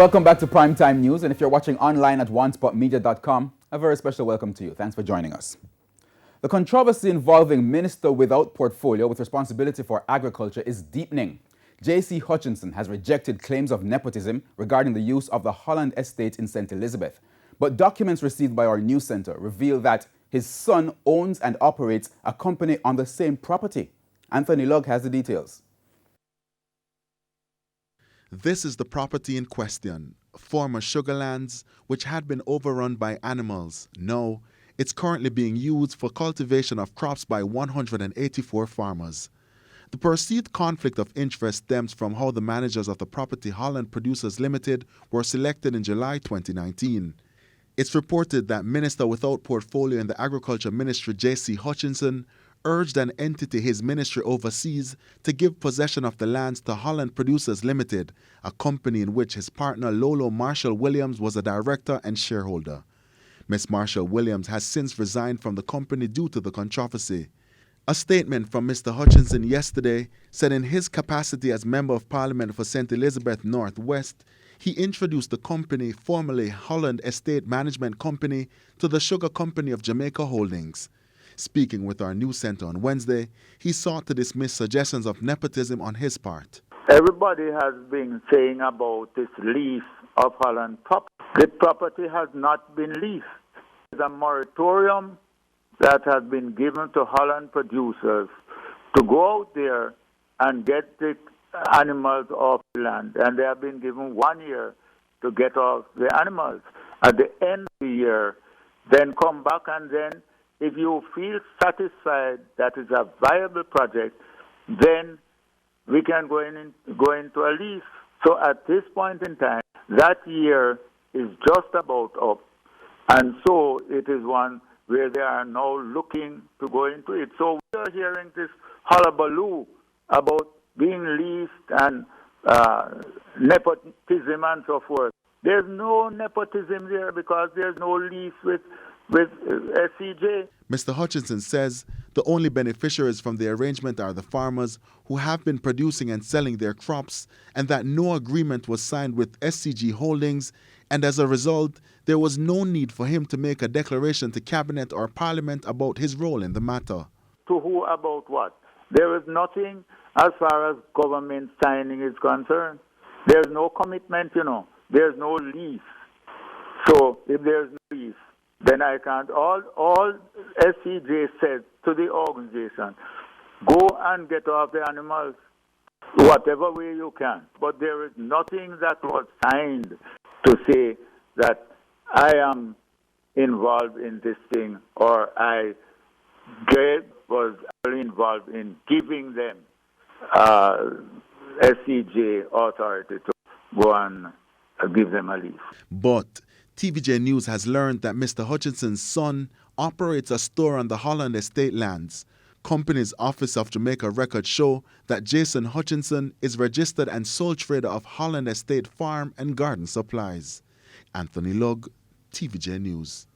Welcome back to Primetime News, and if you're watching online at onespotmedia.com, a very special welcome to you. Thanks for joining us. The controversy involving Minister without portfolio with responsibility for agriculture is deepening. J.C. Hutchinson has rejected claims of nepotism regarding the use of the Holland estate in St. Elizabeth. But documents received by our news center reveal that his son owns and operates a company on the same property. Anthony Lugg has the details. This is the property in question, former sugarlands, which had been overrun by animals. Now, it's currently being used for cultivation of crops by 184 farmers. The perceived conflict of interest stems from how the managers of the property Holland Producers Limited were selected in July 2019. It's reported that Minister without portfolio in the Agriculture Ministry J.C. Hutchinson urged an entity his ministry oversees to give possession of the lands to Holland Producers Limited, a company in which his partner Lolo Marshall Williams was a director and shareholder. Ms. Marshall Williams has since resigned from the company due to the controversy. A statement from Mr. Hutchinson yesterday said in his capacity as Member of Parliament for St. Elizabeth North West, he introduced the company, formerly Holland Estate Management Company, to the Sugar Company of Jamaica Holdings. Speaking with our news center on Wednesday, he sought to dismiss suggestions of nepotism on his part. Everybody has been saying about this lease of Holland property. The property has not been leased. There's a moratorium that has been given to Holland producers to go out there and get the animals off the land. And they have been given 1 year to get off the animals. At the end of the year, then come back, and then if you feel satisfied that it's a viable project, then we can go into a lease. So at this point in time, that year is just about up. And so it is one where they are now looking to go into it. So we are hearing this hullabaloo about being leased and nepotism and so forth. There's no nepotism there because there's no lease with SCJ. Mr. Hutchinson says the only beneficiaries from the arrangement are the farmers who have been producing and selling their crops, and that no agreement was signed with SCG Holdings, and as a result, there was no need for him to make a declaration to Cabinet or Parliament about his role in the matter. To who about what? There is nothing as far as government signing is concerned. There's no commitment, There's no lease. So if there's no lease, then I can't. All SCJ said to the organization, go and get off the animals, whatever way you can. But there is nothing that was signed to say that I am involved in this thing, or I was involved in giving them SCJ authority to go and give them a lease. But TVJ News has learned that Mr. Hutchinson's son operates a store on the Holland estate lands. Company's Office of Jamaica records show that Jason Hutchinson is registered and sole trader of Holland Estate Farm and Garden Supplies. Anthony Lugg, TVJ News.